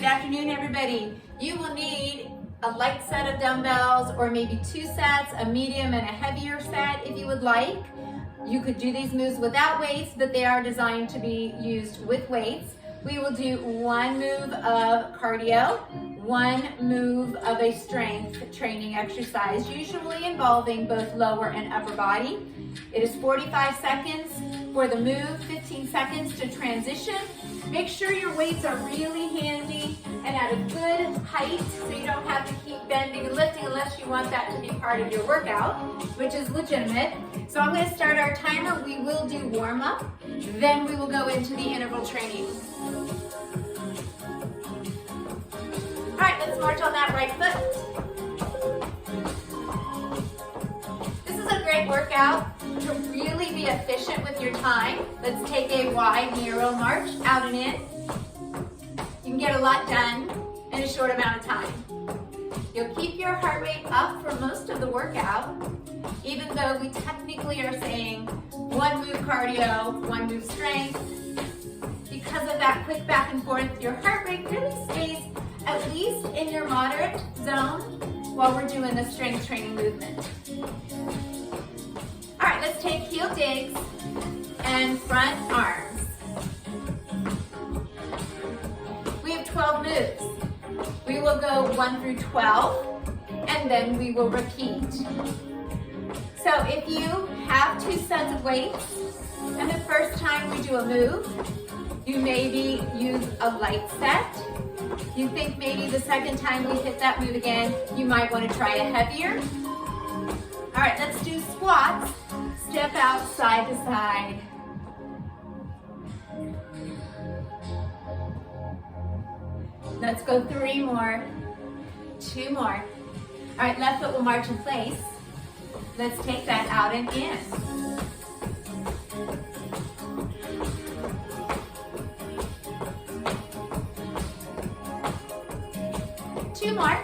Good afternoon, everybody. You will need a light set of dumbbells or maybe 2 sets, a medium and a heavier set if you would like. You could do these moves without weights, but they are designed to be used with weights. We will do 1 move of cardio, 1 move of a strength training exercise, usually involving both lower and upper body. It is 45 seconds for the move, 15 seconds to transition. Make sure your weights are really handy and at a good height so you don't have to keep bending and lifting unless you want that to be part of your workout, which is legitimate. So I'm going to start our timer. We will do warm up, then we will go into the interval training. All right, let's march on that right foot. This is a great workout to really be efficient with your time. Let's take a wide, narrow march out and in. You can get a lot done in a short amount of time. You'll keep your heart rate up for most of the workout, even though we technically are saying 1 move cardio, 1 move strength. Because of that quick back and forth, your heart rate really stays at least in your moderate zone while we're doing the strength training movement. All right, let's take heel digs and front arms. We have 12 moves. We will go 1 through 12, and then we will repeat. So if you have 2 sets of weights, and the first time we do a move, you maybe use a light set. You think maybe the second time we hit that move again, you might want to try a heavier. All right, let's do squats. Step out side to side. Let's go 3 more, 2 more. All right, left foot will march in place. Let's take that out and in. Two more.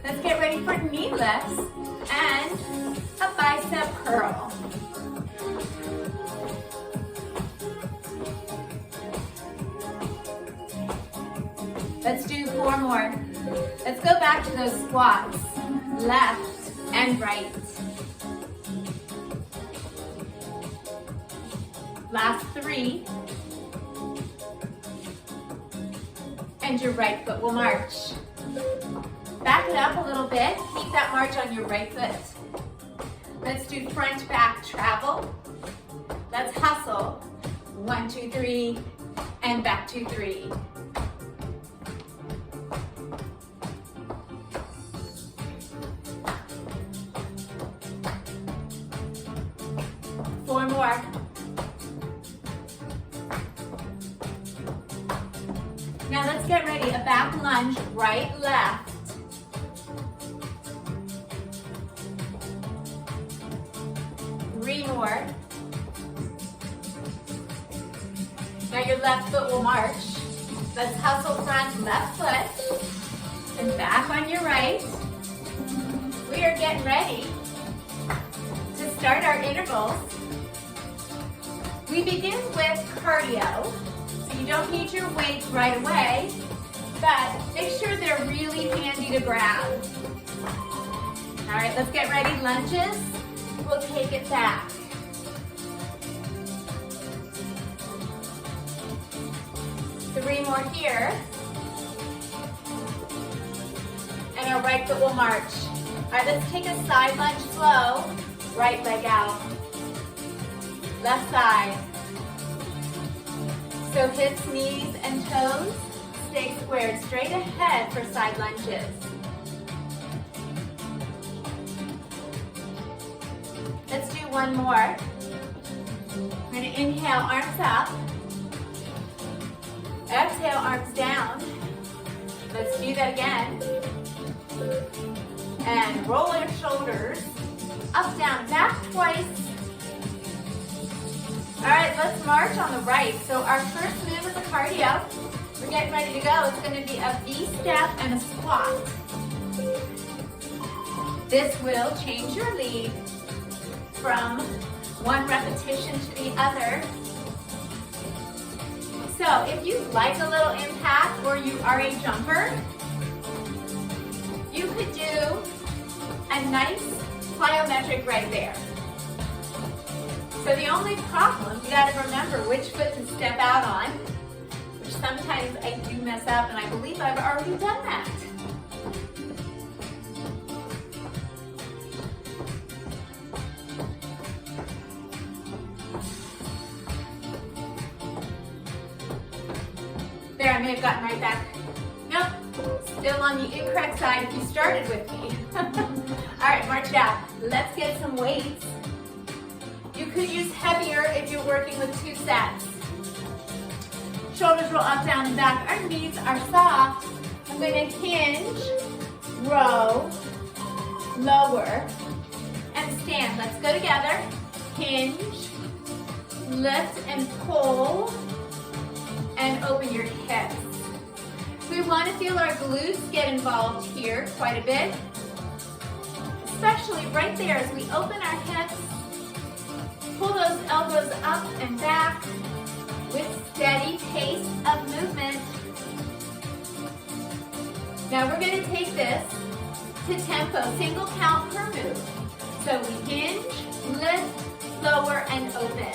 Let's get ready for knee lifts and a bicep curl. Let's do 4 more. Let's go back to those squats, left and right. Last 3. And your right foot will march. Back it up a little bit. Keep that march on your right foot. Let's do front back travel. Let's hustle. 1, 2, 3, and back 2, 3. Four more. Now let's get ready. A back lunge, right, left. Three more. Now your left foot will march. Let's hustle front left foot and back on your right. We are getting ready to start our intervals. We begin with cardio. You don't need your weights right away, but make sure they're really handy to grab. All right, let's get ready. Lunges. We'll take it back. Three more here. And our right foot will march. All right, let's take a side lunge slow. Right leg out. Left side. So hips, knees, and toes stay squared straight ahead for side lunges. Let's do 1 more. We're going to inhale, arms up. Exhale, arms down. Let's do that again. And roll your shoulders. Up, down, back twice. All right, let's march on the right. So our first move is a cardio. We're getting ready to go. It's going to be a V-step and a squat. This will change your lead from one repetition to the other. So So if you like a little impact or you are a jumper, you could do a nice plyometric right there. So the only problem, you gotta remember which foot to step out on, which sometimes I do mess up, and I believe I've already done that. There, I may have gotten right back. Nope, still on the incorrect side if you started with me. All right, march it out. Let's get some weights. You could use heavier if you're working with 2 sets. Shoulders roll up, down, and back. Our knees are soft. I'm going to hinge, row, lower, and stand. Let's go together. Hinge, lift and pull, and open your hips. We want to feel our glutes get involved here quite a bit, especially right there as we open our hips. Pull those elbows up and back with steady pace of movement. Now we're going to take this to tempo, single count per move. So we hinge, lift, lower, and open.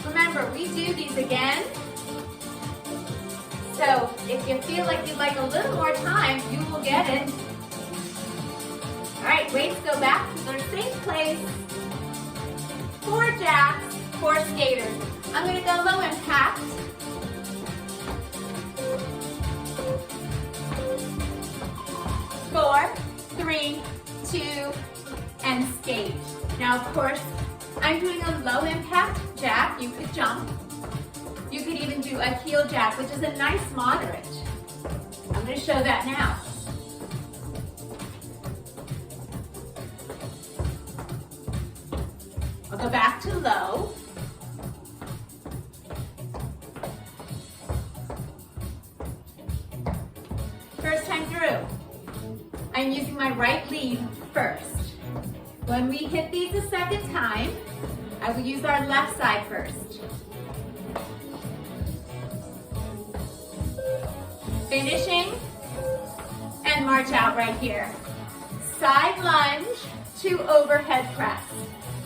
Remember, we do these again. So if you feel like you'd like a little more time, you will get it. All right, weights go back to their same place. 4 jacks, 4 skaters. I'm going to go low impact. 4, 3, 2, and skate. Now, of course, I'm doing a low impact jack. You could jump. You could even do a heel jack, which is a nice moderate. I'm going to show that now. I'll go back to low. First time through, I'm using my right lead first. When we hit these a second time, I will use our left side first. Finishing and march out right here. Side lunge to overhead press.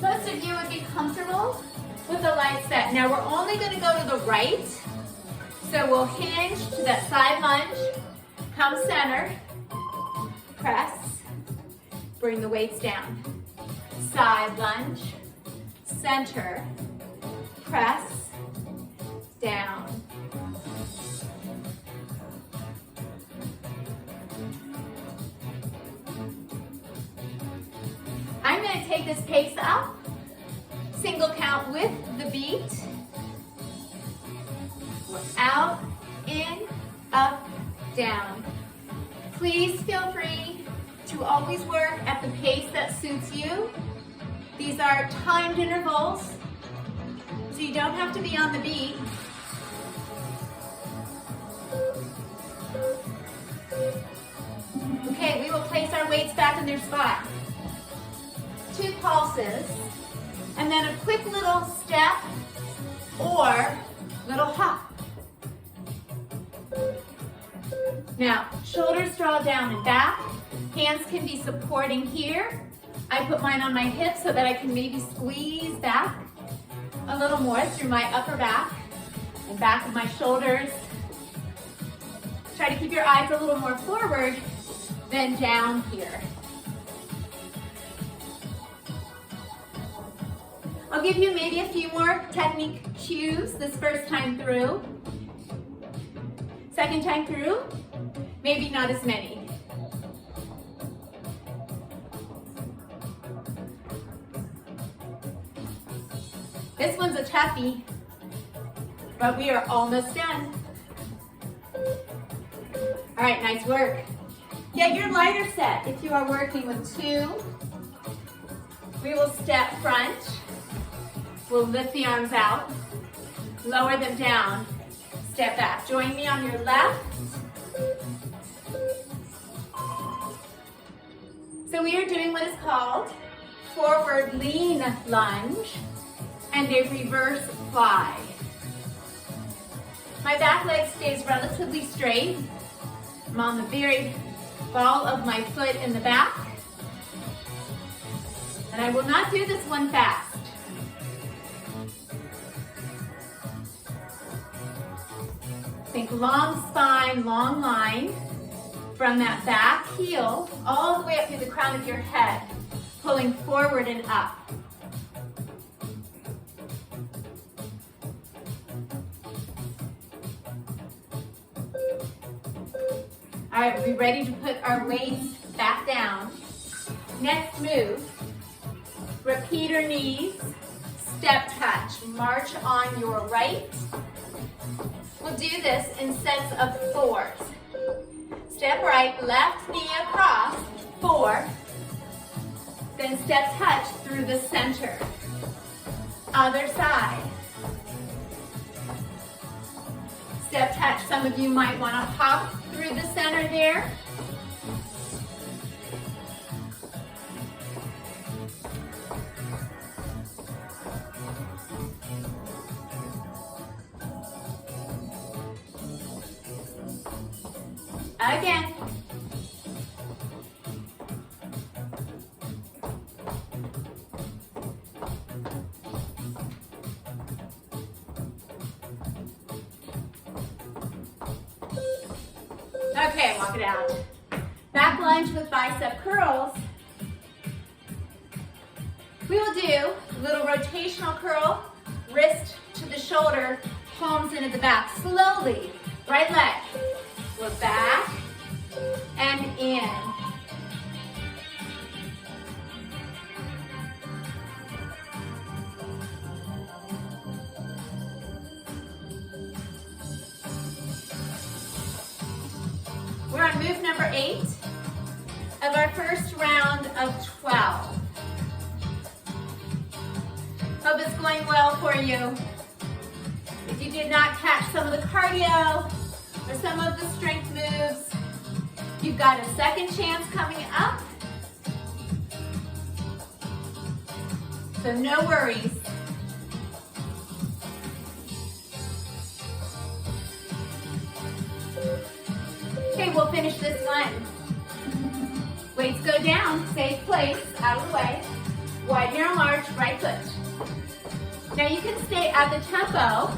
Most of you would be comfortable with a light set. Now we're only going to go to the right. So we'll hinge to that side lunge, come center, press, bring the weights down. Side lunge, center, press, down. I'm going to take this pace up, single count with the beat. Out, in, up, down. Please feel free to always work at the pace that suits you. These are timed intervals, so you don't have to be on the beat. Okay, we will place our weights back in their spot. 2 pulses, and then a quick little step or little hop. Now, shoulders draw down and back. Hands can be supporting here. I put mine on my hips so that I can maybe squeeze back a little more through my upper back and back of my shoulders. Try to keep your eyes a little more forward than down here. I'll give you maybe a few more technique cues this first time through. Second time through, maybe not as many. This one's a toughie, but we are almost done. All right, nice work. Get your lighter set. If you are working with 2, we will step front. We'll lift the arms out, lower them down, step back. Join me on your left. So we are doing what is called forward lean lunge and a reverse apply. My back leg stays relatively straight. I'm on the very ball of my foot in the back. And I will not do this one fast. Think long spine, long line from that back heel all the way up through the crown of your head, pulling forward and up. All right, we're ready to put our weights back down. Next move, repeater knees, step touch. March on your right. We'll do this in sets of 4s. Step right, left knee across, 4. Then step touch through the center. Other side. Step touch. Some of you might want to hop through the center there. Again. Okay, walk it out. Back lunge with bicep curls. We will do a little rotational curl, wrist to the shoulder, palms into the back. Slowly, right leg. We're back and in. We're on move number 8 of our first round of 12. Hope it's going well for you. If you did not catch some of the cardio or some of the strength moves, you've got a second chance coming up. So no worries. Okay, we'll finish this one. Weights go down, safe place, out of the way. Wide narrow march, right foot. Now you can stay at the tempo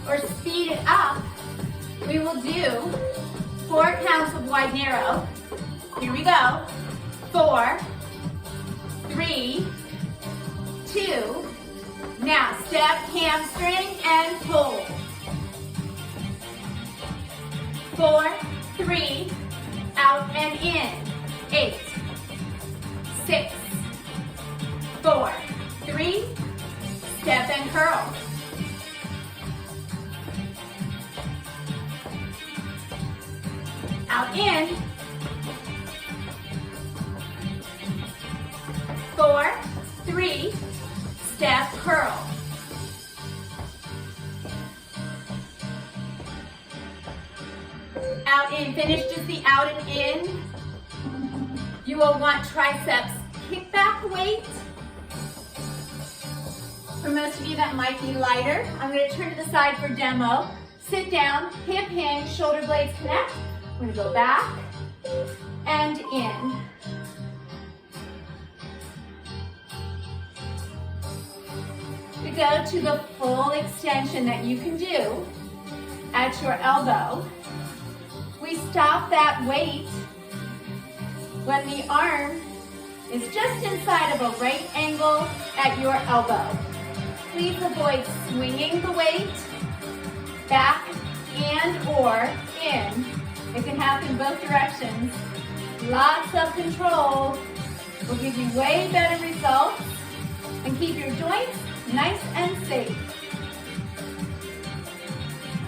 or speed it up. We will do 4 counts of wide narrow. Here we go. 4, 3, 2. Now step, hamstring, and pull. 4, 3, out and in. 8, 6, 4, 3, step and curl. Out in. 4, 3, step, curl. Out in, finish just the out and in. You will want triceps kickback weight. For most of you that might be lighter, I'm going to turn to the side for demo. Sit down, hip hinge, shoulder blades connect. We're going to go back and in. We go to the full extension that you can do at your elbow. We stop that weight when the arm is just inside of a right angle at your elbow. Please avoid swinging the weight back and or in. It can happen both directions. Lots of control will give you way better results and keep your joints nice and safe.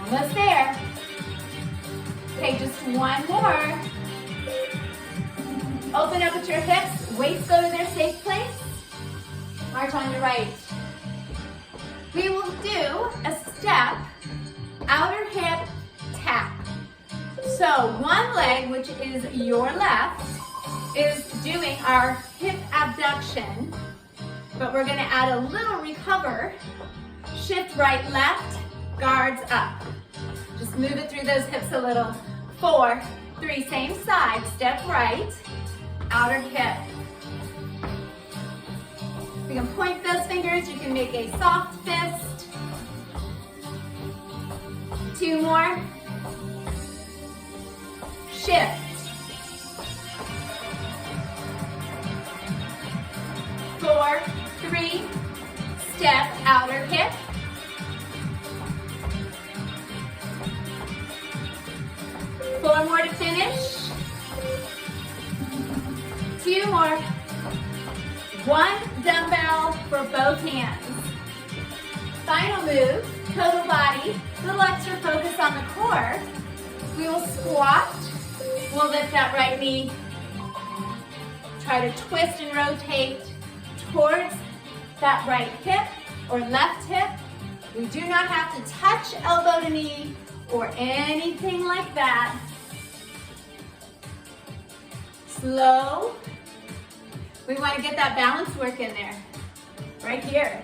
Almost there. Okay, just one more. Open up at your hips, weights go to their safe place. March on your right. We will do a step, outer hip tap. So one leg, which is your left, is doing our hip abduction, but we're gonna add a little recover. shift right, left, guards up. Just move it through those hips a little. 4, 3, same side, step right, outer hip. You can point those fingers, you can make a soft fist. 2 more. Shift. 4, 3, step, outer hip. 4 more to finish. 2 more. 1 dumbbell for both hands. Final move, total body, little extra focus on the core. We will squat. We'll lift that right knee. Try to twist and rotate towards that right hip or left hip. We do not have to touch elbow to knee or anything like that. Slow. We want to get that balance work in there, right here.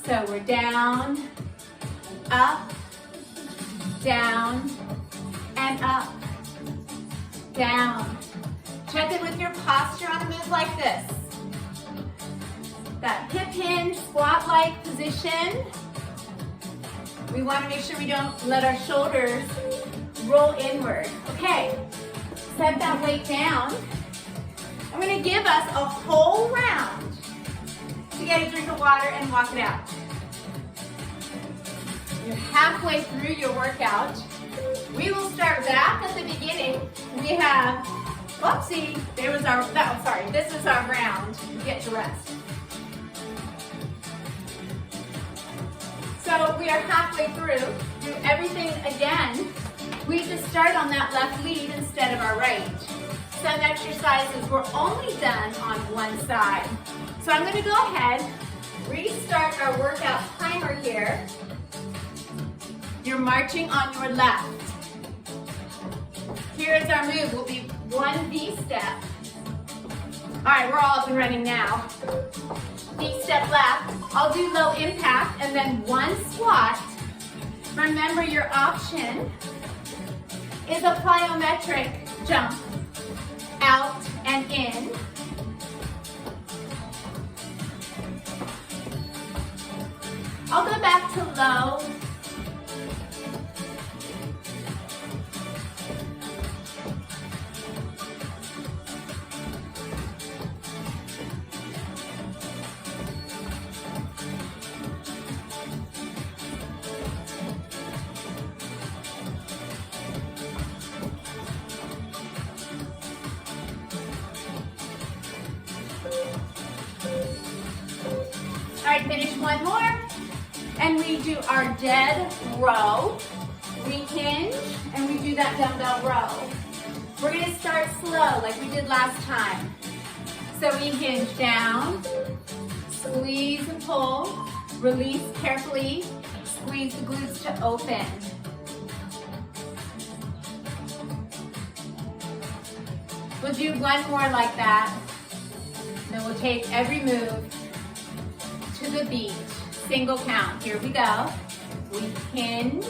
So we're down, up, down, and up, down. Check in with your posture on a move like this. That hip hinge, squat-like position. We want to make sure we don't let our shoulders roll inward. Okay, set that weight down. I'm going to give us a whole round to get a drink of water and walk it out. You're halfway through your workout. We will start back at the beginning. We have, whoopsie, this is our round. We get to rest. So we are halfway through. Do everything again. We just start on that left lead instead of our right. Some exercises we're only done on one side. So I'm going to go ahead, restart our workout timer here. You're marching on your left. Here is our move. Will be 1 V-step. All right, we're all up and running now. V-step left. I'll do low impact and then 1 squat. Remember, your option is a plyometric jump. Out and in. I'll go back to low. All right, finish 1 more. And we do our dead row. We hinge and we do that dumbbell row. We're gonna start slow like we did last time. So we hinge down, squeeze and pull, release carefully, squeeze the glutes to open. We'll do 1 more like that. Then we'll take every move to the beat. Single count. Here we go. We hinge,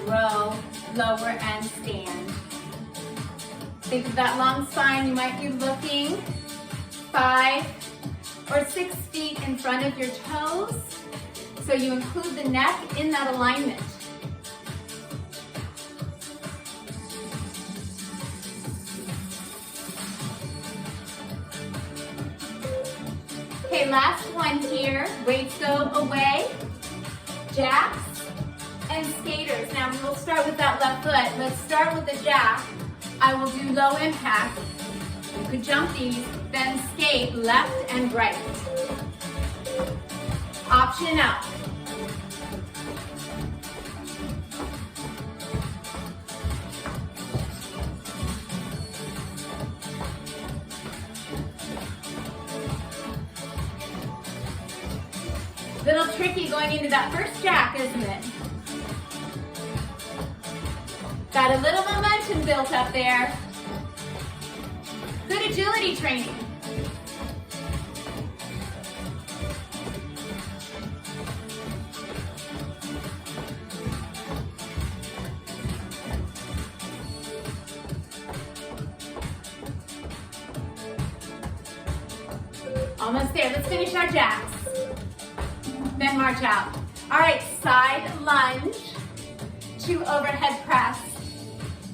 row, lower, and stand. Think of that long spine. You might be looking 5 or 6 feet in front of your toes. So you include the neck in that alignment. Okay, last one here. Weights go away. Jacks and skaters. Now we will start with that left foot. Let's start with the jack. I will do low impact. You could jump these, then skate left and right. Option up. Little tricky going into that first jack, isn't it? Got a little momentum built up there. Good agility training. Almost there. Let's finish our jacks. Then march out. All right, side lunge to overhead press.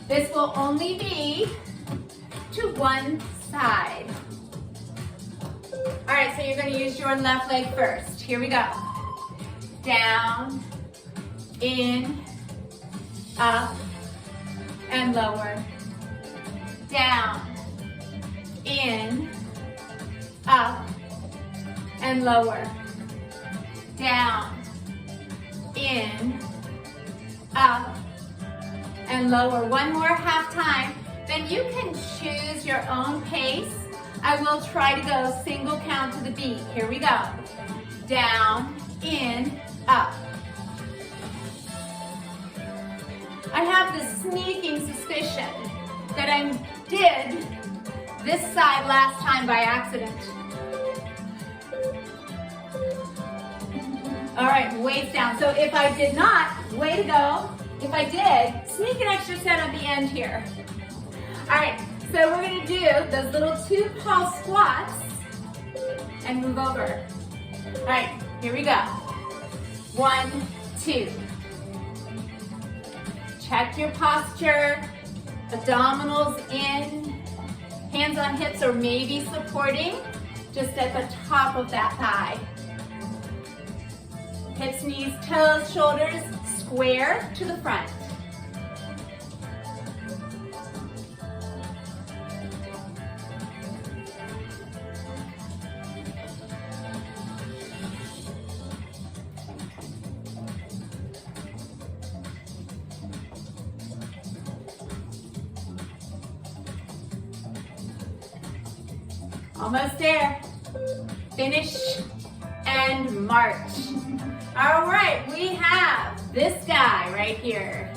This will only be to one side. All right, so you're going to use your left leg first. Here we go. Down, in, up, and lower. Down, in, up, and lower. Down, in, up, and lower. One more half time. Then you can choose your own pace. I will try to go single count to the beat. Here we go. Down, in, up. I have this sneaking suspicion that I did this side last time by accident. All right, weights down. So if I did not, way to go. If I did, sneak an extra set at the end here. All right, so we're gonna do those little 2 paw squats and move over. All right, here we go. 1, 2. Check your posture, abdominals in, hands on hips or maybe supporting just at the top of that thigh. Hips, knees, toes, shoulders, square to the front. Almost there. Finish and march. All right, we have this guy right here.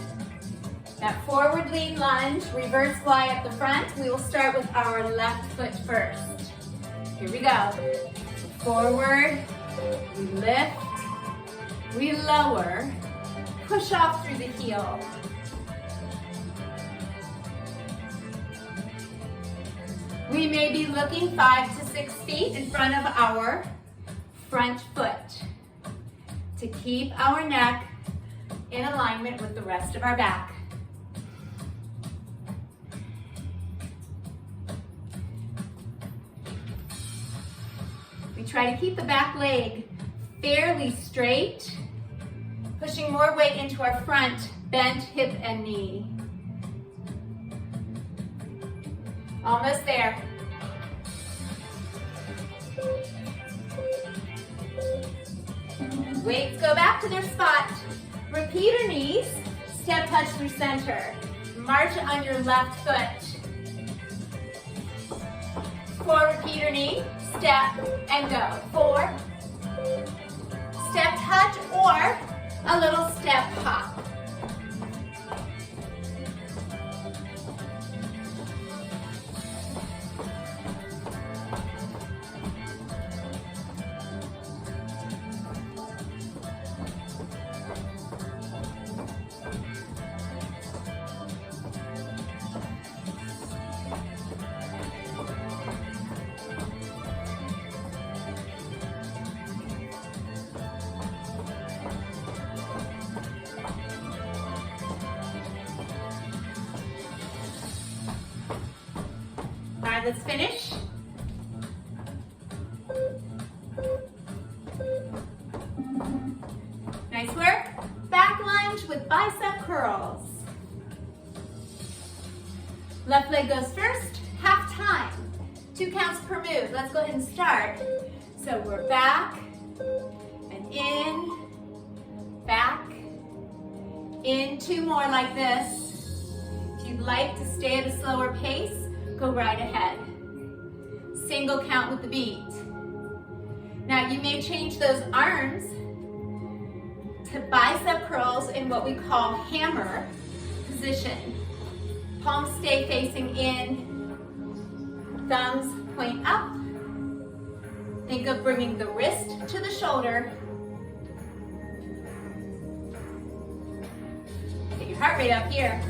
That forward lean lunge, reverse fly up the front. We will start with our left foot first. Here we go. Forward, we lift, we lower, push off through the heel. We may be looking 5 to 6 feet in front of our front foot to keep our neck in alignment with the rest of our back. We try to keep the back leg fairly straight, pushing more weight into our front, bent hip and knee. Almost there. Weights go back to their spot. Repeater knees, step touch through center. March on your left foot. 4 repeater knee, step and go. 4, step touch or a little step hop. Let's finish. Nice work. Back lunge with bicep curls. Left leg goes first, half time. 2 counts per move. Let's go ahead and start. So we're back and in, back, in. 2 more like this. If you'd like to stay at a slower pace, go right ahead. Single count with the beat. Now you may change those arms to bicep curls in what we call hammer position. Palms stay facing in, thumbs point up. Think of bringing the wrist to the shoulder. Get your heart rate up here.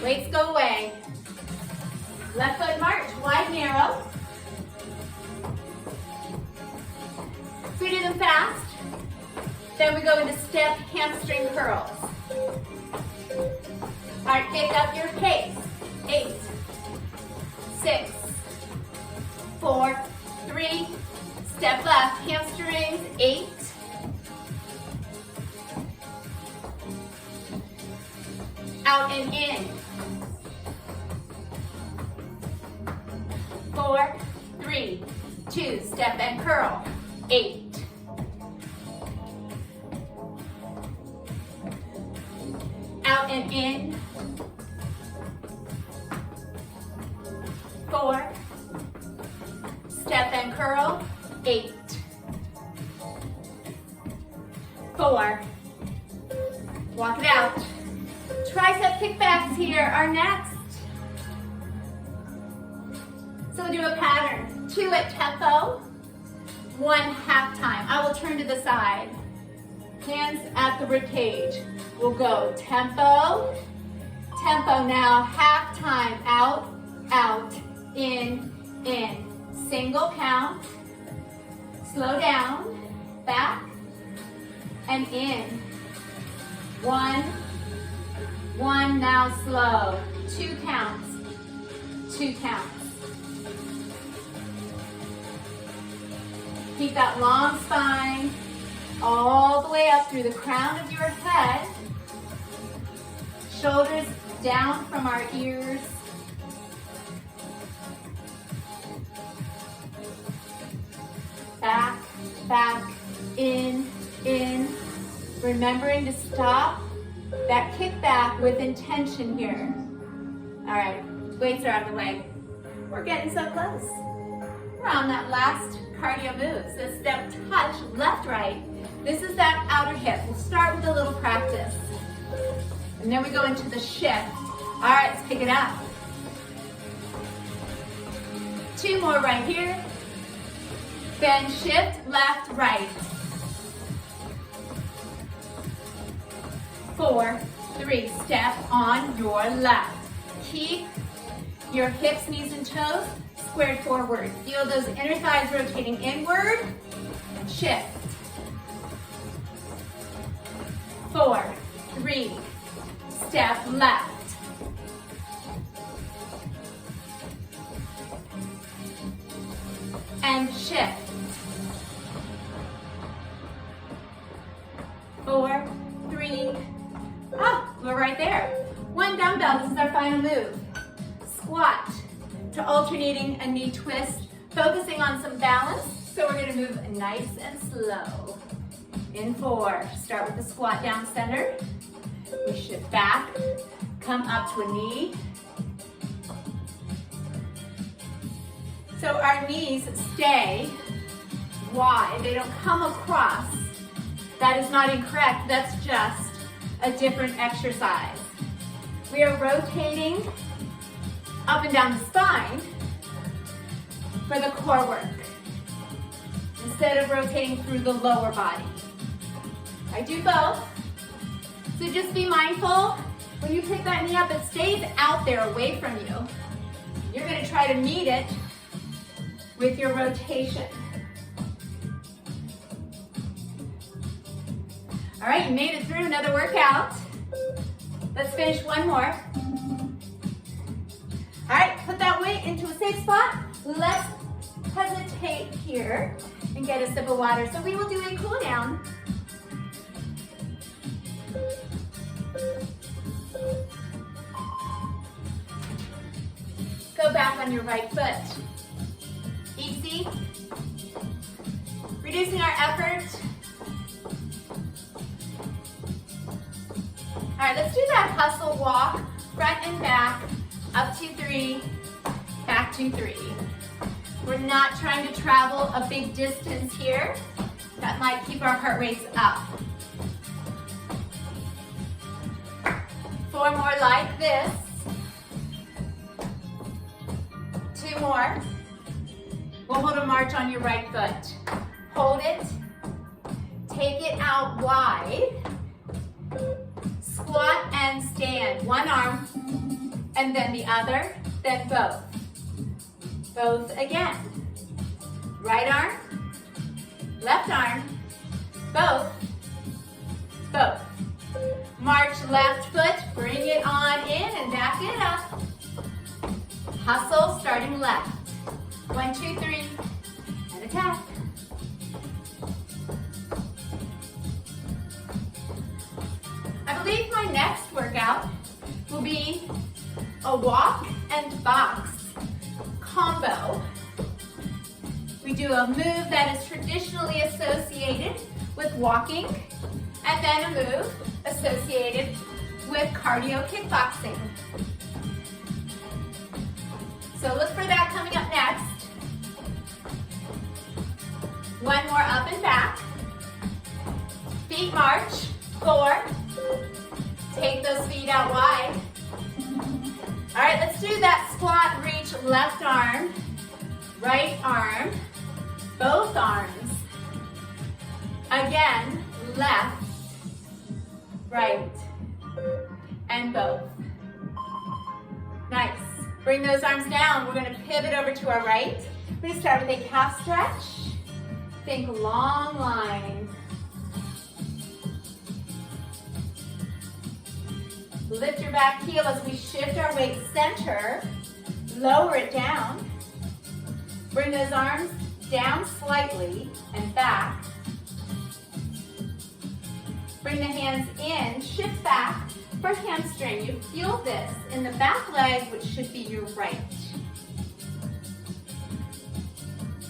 Weights go away. Left foot march, wide, narrow. So we do them fast. Then we go into step hamstring curls. All right, pick up your pace. 8, 6, 4, 3. Step left, hamstrings, 8. Out and in. 4, 3, 2, step and curl, 8. Out and in. 4, step and curl, 8. 4, walk it out. Tricep kickbacks here are next. So we'll do a pattern, 2 at tempo, 1 half time. I will turn to the side, hands at the rib cage. We'll go tempo, tempo now, half time, out, out, in, single count, slow down, back, and in. 1, 1, now slow, 2 counts, 2 counts. Keep that long spine all the way up through the crown of your head. Shoulders down from our ears. Back, back, in. Remembering to stop that kickback with intention here. All right, weights are out of the way. We're getting so close. We're on that last cardio move. So step touch, left, right. This is that outer hip. We'll start with a little practice. And then we go into the shift. All right, let's pick it up. 2 more right here. Then shift, left, right. 4, 3, step on your left. Keep your hips, knees, and toes squared forward. Feel those inner thighs rotating inward. And shift. 4, 3, step left. And shift. 4, 3, we're right there. 1 dumbbell, this is our final move. Squat to alternating a knee twist, focusing on some balance. So we're gonna move nice and slow. In 4, start with the squat down center. We shift back, come up to a knee. So our knees stay wide, they don't come across. That is not incorrect, that's just a different exercise. We are rotating up and down the spine for the core work, instead of rotating through the lower body. I do both, so just be mindful when you pick that knee up, it stays out there away from you. You're gonna try to meet it with your rotation. All right, you made it through another workout. Let's finish 1 more. All right, put that weight into a safe spot. Let's hesitate here and get a sip of water. So we will do a cool down. Go back on your right foot. Easy. Reducing our effort. All right, let's do that hustle walk, front and back, up to 3, back to 3. We're not trying to travel a big distance here. That might keep our heart rates up. 4 more like this. 2 more. We'll hold a march on your right foot. Hold it. Take it out wide. Squat and stand. 1 arm. and then the other, then both. Both again. Right arm, left arm, both, both. March left foot, bring it on in and back it up. Hustle, starting left. 1, 2, 3, and attack. I believe my next workout will be a walk and box combo. We do a move that is traditionally associated with walking, and then a move associated with cardio kickboxing. So look for that coming up next. One more up and back. Feet march. 4. Take those feet out wide. All right, let's do that squat reach, left arm, right arm, both arms. Again, left, right, and both. Nice. Bring those arms down. We're going to pivot over to our right. We're going to start with a calf stretch. Think long line. Lift your back heel as we shift our weight center. Lower it down. Bring those arms down slightly and back. Bring the hands in, shift back. For hamstring, you feel this in the back leg, which should be your right.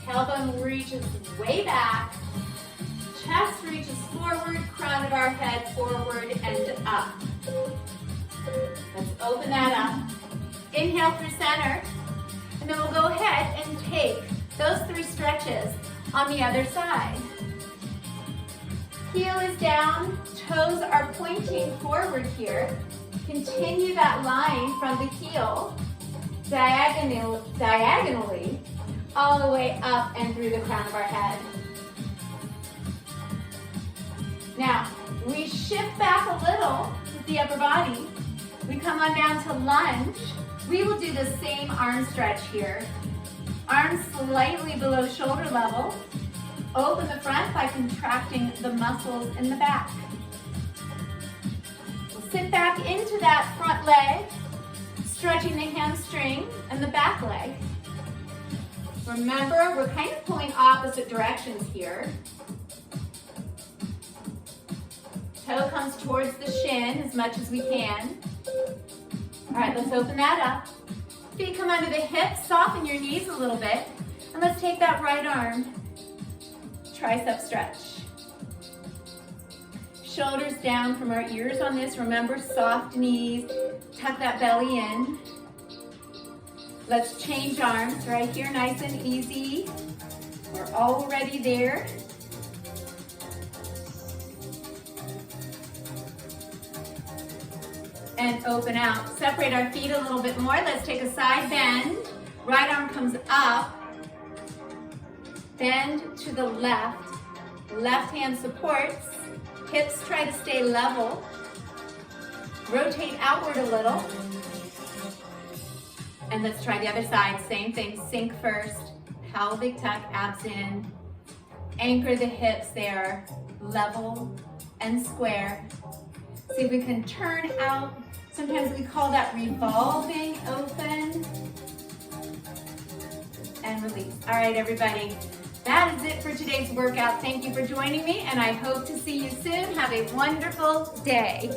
Tailbone reaches way back. Chest reaches forward, crown of our head forward and up. Let's open that up. Inhale through center. And then we'll go ahead and take those 3 stretches on the other side. Heel is down, toes are pointing forward here. Continue that line from the heel diagonally all the way up and through the crown of our head. Now, we shift back a little with the upper body. We come on down to lunge. We will do the same arm stretch here. Arms slightly below shoulder level. Open the front by contracting the muscles in the back. We'll sit back into that front leg, stretching the hamstring and the back leg. Remember, we're kind of pulling opposite directions here. Toe comes towards the shin as much as we can. All right, let's open that up. Feet come under the hips, soften your knees a little bit. And let's take that right arm, tricep stretch. Shoulders down from our ears on this. Remember, soft knees, tuck that belly in. Let's change arms right here, nice and easy. We're already there. And open out. Separate our feet a little bit more. Let's take a side bend. Right arm comes up. Bend to the left. Left hand supports. Hips try to stay level. Rotate outward a little. And let's try the other side. Same thing. Sink first. Pelvic tuck, abs in. Anchor the hips there. Level and square. See if we can turn out. Sometimes we call that revolving open. And release. All right, everybody. That is it for today's workout. Thank you for joining me, and I hope to see you soon. Have a wonderful day.